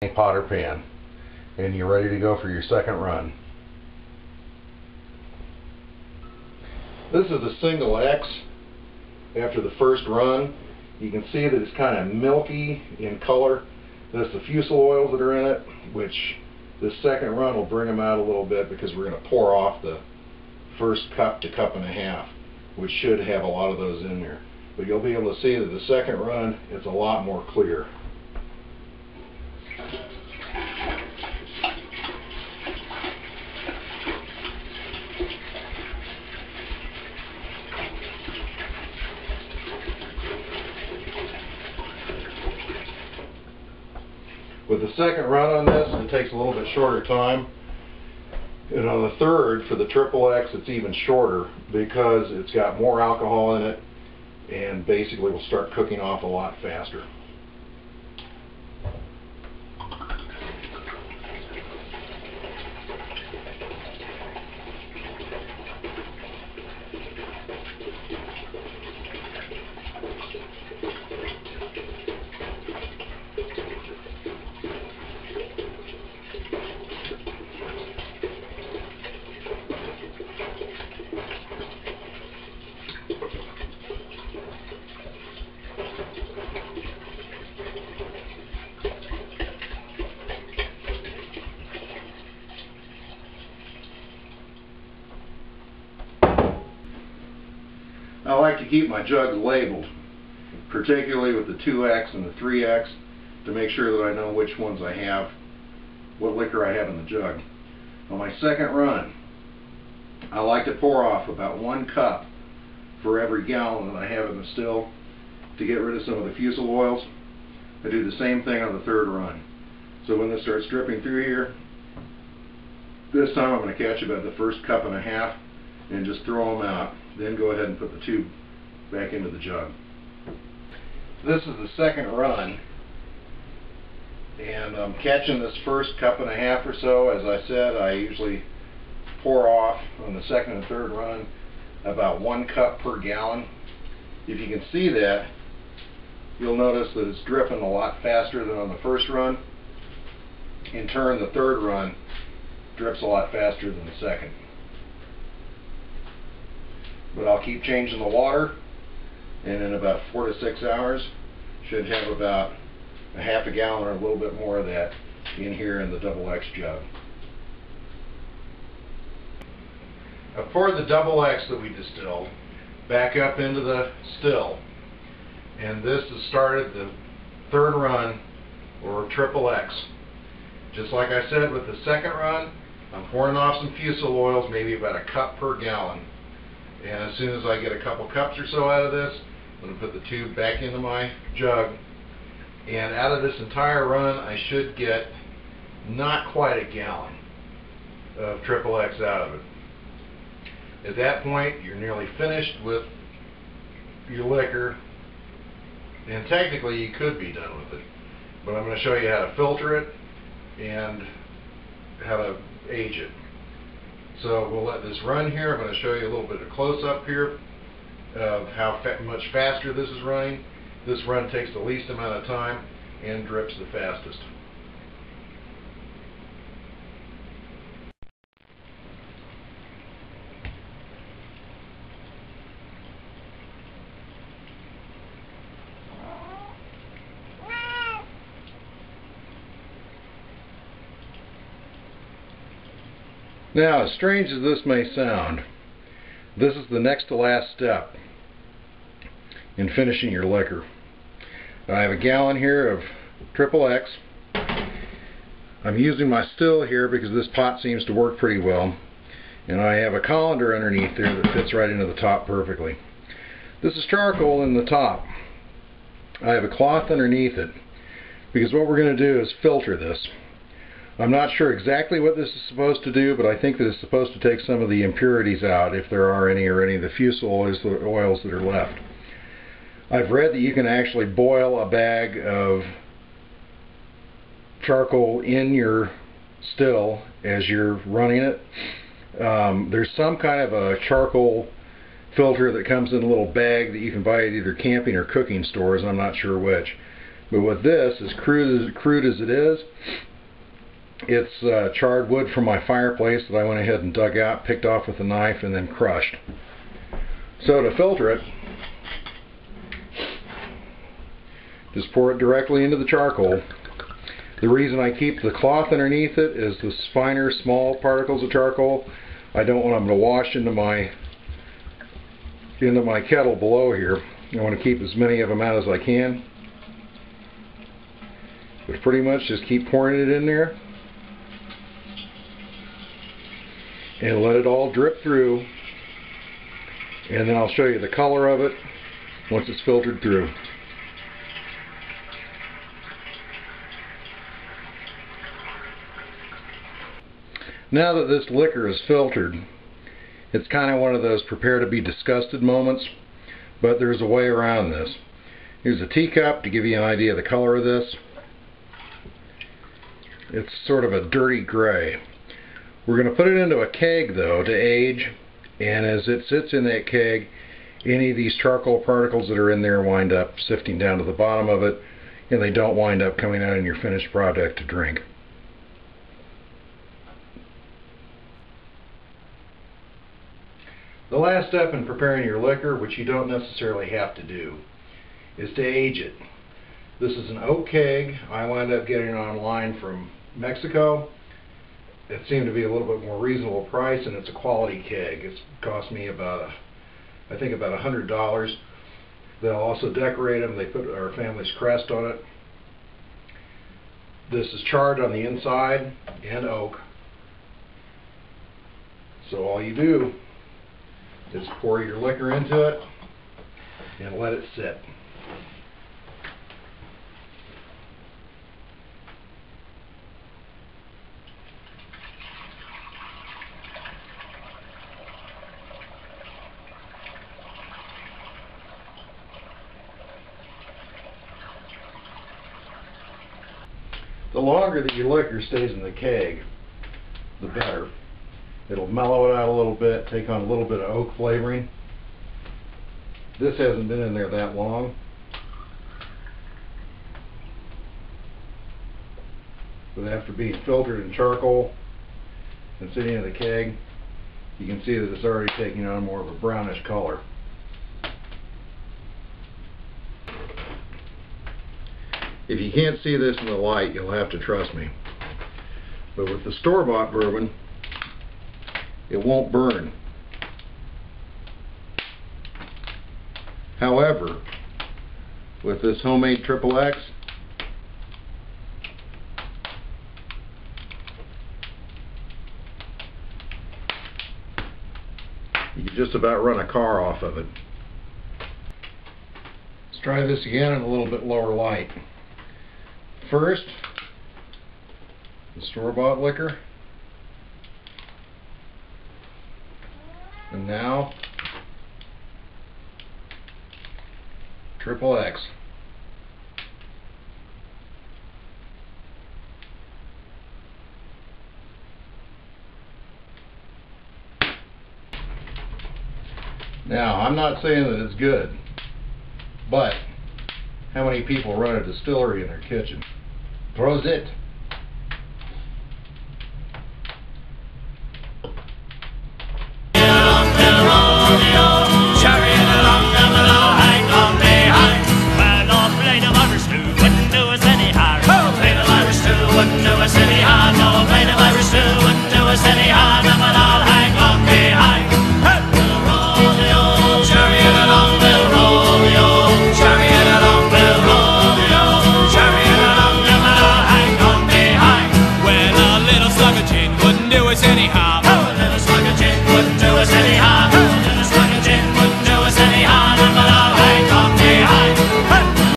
pot or pan, and you're ready to go for your second run. This is a single X after the first run. You can see that it's kind of milky in color. That's the fusel oils that are in it, which this second run will bring them out a little bit because we're going to pour off the first cup to cup and a half, which should have a lot of those in there. But you'll be able to see that the second run, it's a lot more clear. With the second run on this, it takes a little bit shorter time. And on the third, for the triple X, it's even shorter because it's got more alcohol in it and basically will start cooking off a lot faster. I like to keep my jugs labeled, particularly with the 2X and the 3X, to make sure that I know which ones I have, what liquor I have in the jug. On my second run, I like to pour off about 1 cup for every gallon that I have in the still to get rid of some of the fusel oils. I do the same thing on the third run. So when this starts dripping through here, this time I'm going to catch about the first cup and a half and just throw them out. Then go ahead and put the tube back into the jug. This is the second run, and I'm catching this first cup and a half or so. As I said, I usually pour off on the second and third run about 1 cup per gallon. If you can see that, you'll notice that it's dripping a lot faster than on the first run. In turn, the third run drips a lot faster than the second. But I'll keep changing the water, and in about 4 to 6 hours should have about a half a gallon or a little bit more of that in here in the double X jug. I poured the double X that we distilled back up into the still, and this has started the third run, or triple X. Just like I said with the second run, I'm pouring off some fusel oils, maybe about a cup per gallon. And as soon as I get a couple cups or so out of this, I'm going to put the tube back into my jug. And out of this entire run, I should get not quite a gallon of triple X out of it. At that point, you're nearly finished with your liquor. And technically, you could be done with it. But I'm going to show you how to filter it and how to age it. So we'll let this run here. I'm going to show you a little bit of close-up here of how much faster this is running. This run takes the least amount of time and drips the fastest. Now, as strange as this may sound, this is the next to last step in finishing your liquor. I have a gallon here of triple X. I'm using my still here because this pot seems to work pretty well, and I have a colander underneath there that fits right into the top perfectly. This is charcoal in the top. I have a cloth underneath it because what we're going to do is filter this. I'm not sure exactly what this is supposed to do, but I think that it's supposed to take some of the impurities out, if there are any, or any of the fusel oils that are left. I've read that you can actually boil a bag of charcoal in your still as you're running it. There's some kind of a charcoal filter that comes in a little bag that you can buy at either camping or cooking stores, I'm not sure which. But with this, as crude as it is, it's charred wood from my fireplace that I went ahead and dug out, picked off with a knife, and then crushed. So to filter it, just pour it directly into the charcoal. The reason I keep the cloth underneath it is the finer, small particles of charcoal I don't want them to wash into my kettle below here. I want to keep as many of them out as I can. But pretty much just keep pouring it in there and let it all drip through, and then I'll show you the color of it once it's filtered through. Now that this liquor is filtered, it's kind of one of those prepare to be disgusted moments, but there's a way around this. Here's a teacup to give you an idea of the color of this. It's sort of a dirty gray. We're going to put it into a keg though to age, and as it sits in that keg, any of these charcoal particles that are in there wind up sifting down to the bottom of it, and they don't wind up coming out in your finished product to drink. The last step in preparing your liquor, which you don't necessarily have to do, is to age it. This is an oak keg. I wound up getting it online from Mexico. It seemed to be a little bit more reasonable price, and it's a quality keg. It's cost me about, I think about $100. They'll also decorate them. They put our family's crest on it. This is charred on the inside and oak. So all you do is pour your liquor into it and let it sit. The longer that your liquor stays in the keg, the better. It'll mellow it out a little bit, take on a little bit of oak flavoring. This hasn't been in there that long. But after being filtered in charcoal and sitting in the keg, you can see that it's already taking on more of a brownish color. If you can't see this in the light, you'll have to trust me. But with the store-bought bourbon, it won't burn. However, with this homemade XXX, you can just about run a car off of it. Let's try this again in a little bit lower light. First, the store-bought liquor. And now, XXX. Now, I'm not saying that it's good, but how many people run a distillery in their kitchen? Prosit!